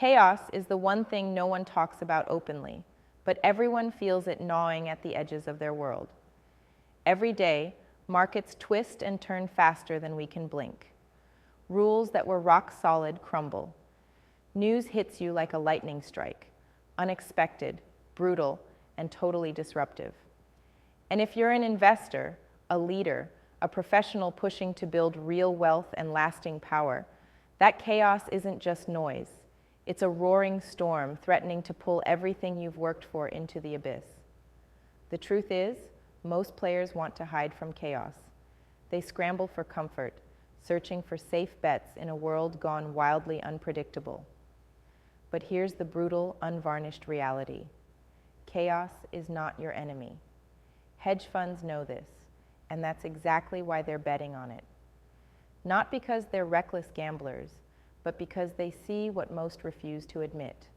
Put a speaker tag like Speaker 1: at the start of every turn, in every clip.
Speaker 1: Chaos is the one thing no one talks about openly, but everyone feels it gnawing at the edges of their world. Every day, markets twist and turn faster than we can blink. Rules that were rock solid crumble. News hits you like a lightning strike, unexpected, brutal, and totally disruptive. And if you're an investor, a leader, a professional pushing to build real wealth and lasting power, that chaos isn't just noise. It's a roaring storm threatening to pull everything you've worked for into the abyss. The truth is, most players want to hide from chaos. They scramble for comfort, searching for safe bets in a world gone wildly unpredictable. But here's the brutal, unvarnished reality. Chaos is not your enemy. Hedge funds know this, and that's exactly why they're betting on it. Not because they're reckless gamblers, but because they see what most refuse to admit.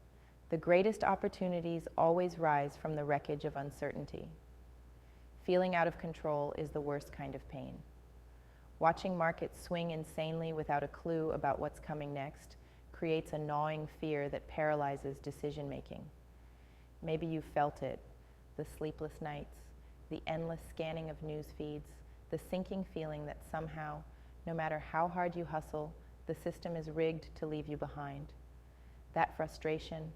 Speaker 1: The greatest opportunities always rise from the wreckage of uncertainty. Feeling out of control is the worst kind of pain. Watching markets swing insanely without a clue about what's coming next creates a gnawing fear that paralyzes decision-making. Maybe you felt it, the sleepless nights, the endless scanning of news feeds, the sinking feeling that somehow, no matter how hard you hustle, the system is rigged to leave you behind. That frustration,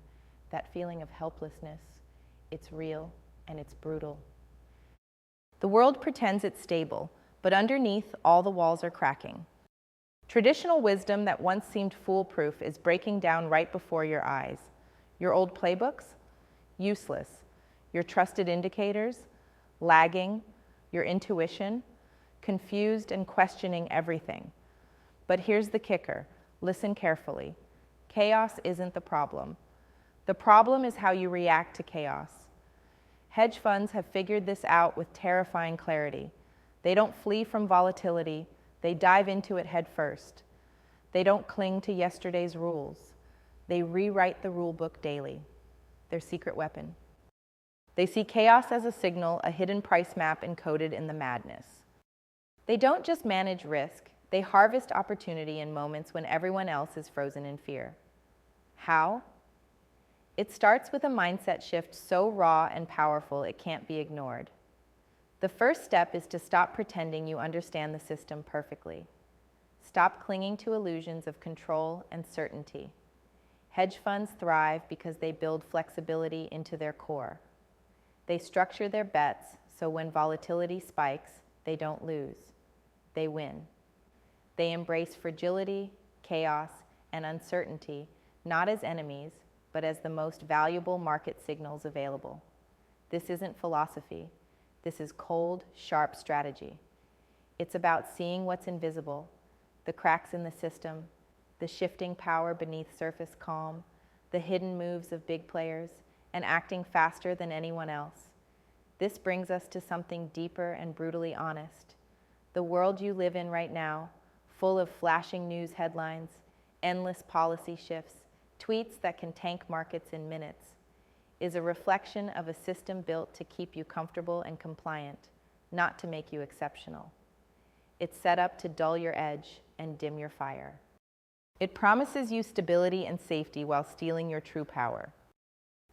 Speaker 1: that feeling of helplessness, it's real and it's brutal. The world pretends it's stable, but underneath, all the walls are cracking. Traditional wisdom that once seemed foolproof is breaking down right before your eyes. Your old playbooks? Useless. Your trusted indicators? Lagging. Your intuition? Confused and questioning everything. But here's the kicker. Listen carefully. Chaos isn't the problem. The problem is how you react to chaos. Hedge funds have figured this out with terrifying clarity. They don't flee from volatility. They dive into it head first. They don't cling to yesterday's rules. They rewrite the rulebook daily. Their secret weapon. They see chaos as a signal, a hidden price map encoded in the madness. They don't just manage risk. They harvest opportunity in moments when everyone else is frozen in fear. How? It starts with a mindset shift so raw and powerful it can't be ignored. The first step is to stop pretending you understand the system perfectly. Stop clinging to illusions of control and certainty. Hedge funds thrive because they build flexibility into their core. They structure their bets so when volatility spikes, they don't lose. They win. They embrace fragility, chaos, and uncertainty, not as enemies, but as the most valuable market signals available. This isn't philosophy. This is cold, sharp strategy. It's about seeing what's invisible, the cracks in the system, the shifting power beneath surface calm, the hidden moves of big players, and acting faster than anyone else. This brings us to something deeper and brutally honest. The world you live in right now, full of flashing news headlines, endless policy shifts, tweets that can tank markets in minutes, is a reflection of a system built to keep you comfortable and compliant, not to make you exceptional. It's set up to dull your edge and dim your fire. It promises you stability and safety while stealing your true power.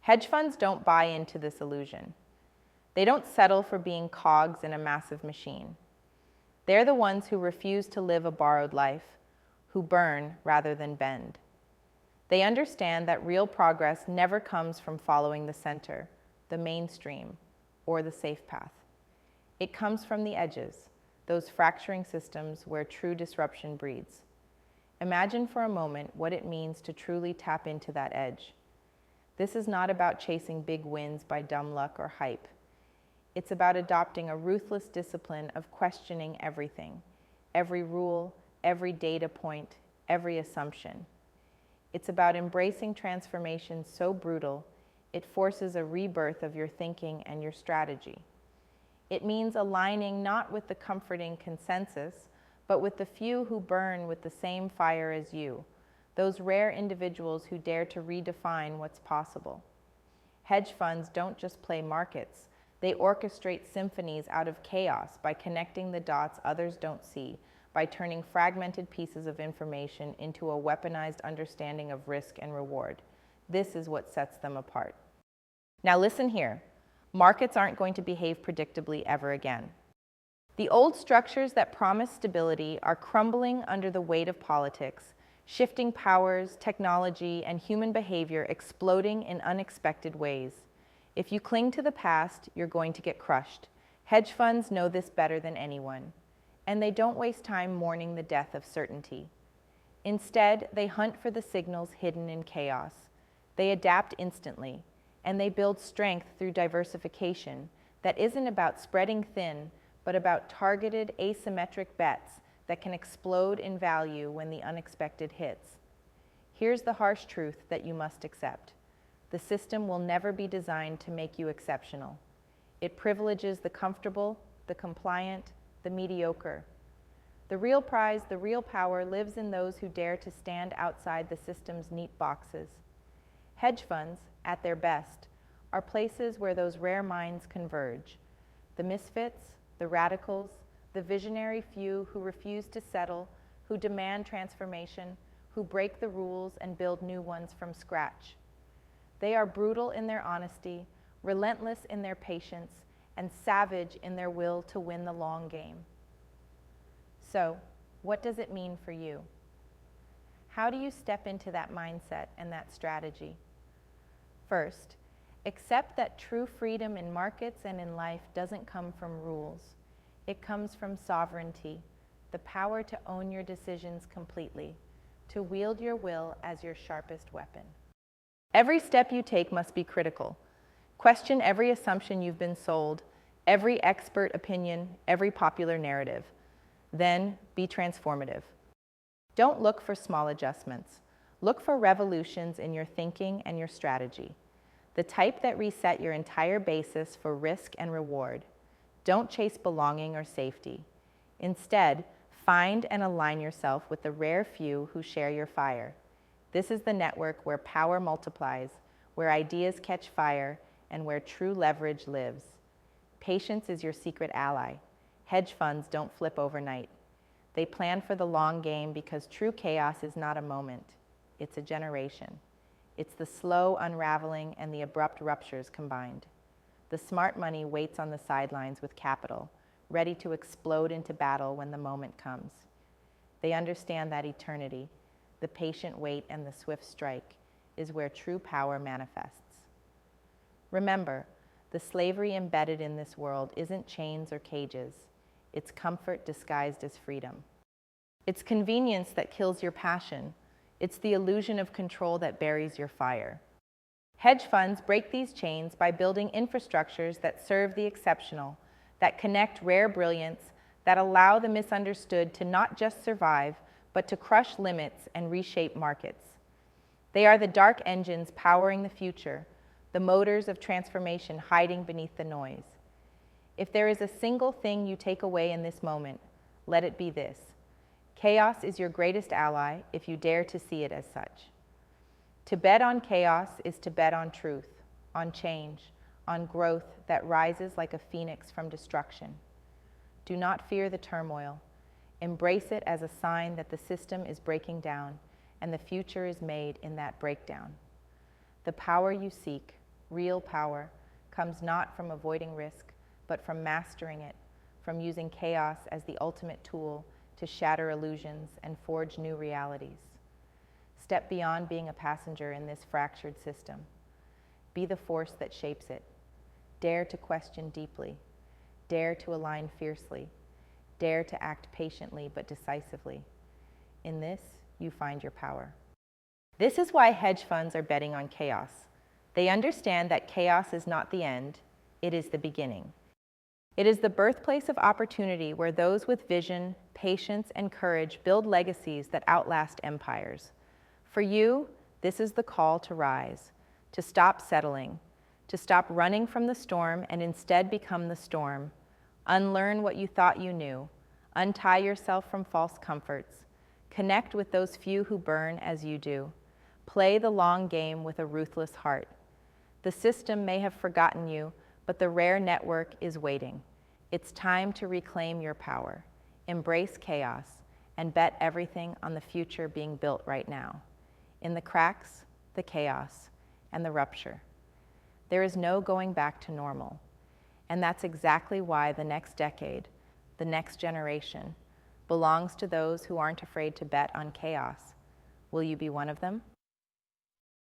Speaker 1: Hedge funds don't buy into this illusion. They don't settle for being cogs in a massive machine. They're the ones who refuse to live a borrowed life, who burn rather than bend. They understand that real progress never comes from following the center, the mainstream, or the safe path. It comes from the edges, those fracturing systems where true disruption breeds. Imagine for a moment what it means to truly tap into that edge. This is not about chasing big wins by dumb luck or hype. It's about adopting a ruthless discipline of questioning everything, every rule, every data point, every assumption. It's about embracing transformation so brutal, it forces a rebirth of your thinking and your strategy. It means aligning not with the comforting consensus, but with the few who burn with the same fire as you, those rare individuals who dare to redefine what's possible. Hedge funds don't just play markets. They orchestrate symphonies out of chaos by connecting the dots others don't see, by turning fragmented pieces of information into a weaponized understanding of risk and reward. This is what sets them apart. Now listen here. Markets aren't going to behave predictably ever again. The old structures that promise stability are crumbling under the weight of politics, shifting powers, technology, and human behavior exploding in unexpected ways. If you cling to the past, you're going to get crushed. Hedge funds know this better than anyone, and they don't waste time mourning the death of certainty. Instead, they hunt for the signals hidden in chaos. They adapt instantly, and they build strength through diversification that isn't about spreading thin, but about targeted asymmetric bets that can explode in value when the unexpected hits. Here's the harsh truth that you must accept. The system will never be designed to make you exceptional. It privileges the comfortable, the compliant, the mediocre. The real prize, the real power lives in those who dare to stand outside the system's neat boxes. Hedge funds, at their best, are places where those rare minds converge. The misfits, the radicals, the visionary few who refuse to settle, who demand transformation, who break the rules and build new ones from scratch. They are brutal in their honesty, relentless in their patience, and savage in their will to win the long game. So, what does it mean for you? How do you step into that mindset and that strategy? First, accept that true freedom in markets and in life doesn't come from rules. It comes from sovereignty, the power to own your decisions completely, to wield your will as your sharpest weapon. Every step you take must be critical. Question every assumption you've been sold, every expert opinion, every popular narrative. Then be transformative. Don't look for small adjustments. Look for revolutions in your thinking and your strategy, the type that reset your entire basis for risk and reward. Don't chase belonging or safety. Instead, find and align yourself with the rare few who share your fire. This is the network where power multiplies, where ideas catch fire, and where true leverage lives. Patience is your secret ally. Hedge funds don't flip overnight. They plan for the long game because true chaos is not a moment. It's a generation. It's the slow unraveling and the abrupt ruptures combined. The smart money waits on the sidelines with capital, ready to explode into battle when the moment comes. They understand that eternity, the patient wait and the swift strike, is where true power manifests. Remember, the slavery embedded in this world isn't chains or cages. It's comfort disguised as freedom. It's convenience that kills your passion. It's the illusion of control that buries your fire. Hedge funds break these chains by building infrastructures that serve the exceptional, that connect rare brilliance, that allow the misunderstood to not just survive, but to crush limits and reshape markets. They are the dark engines powering the future, the motors of transformation hiding beneath the noise. If there is a single thing you take away in this moment, let it be this. Chaos is your greatest ally if you dare to see it as such. To bet on chaos is to bet on truth, on change, on growth that rises like a phoenix from destruction. Do not fear the turmoil. Embrace it as a sign that the system is breaking down and the future is made in that breakdown. The power you seek, real power, comes not from avoiding risk, but from mastering it, from using chaos as the ultimate tool to shatter illusions and forge new realities. Step beyond being a passenger in this fractured system. Be the force that shapes it. Dare to question deeply. Dare to align fiercely. Dare to act patiently but decisively. In this, you find your power. This is why hedge funds are betting on chaos. They understand that chaos is not the end, it is the beginning. It is the birthplace of opportunity where those with vision, patience, and courage build legacies that outlast empires. For you, this is the call to rise, to stop settling, to stop running from the storm and instead become the storm. Unlearn what you thought you knew. Untie yourself from false comforts. Connect with those few who burn as you do. Play the long game with a ruthless heart. The system may have forgotten you, but the rare network is waiting. It's time to reclaim your power. Embrace chaos. and bet everything on the future being built right now, in the cracks, the chaos, and the rupture. There is no going back to normal, and that's exactly why the next decade, the next generation, belongs to those who aren't afraid to bet on chaos. Will you be one of them?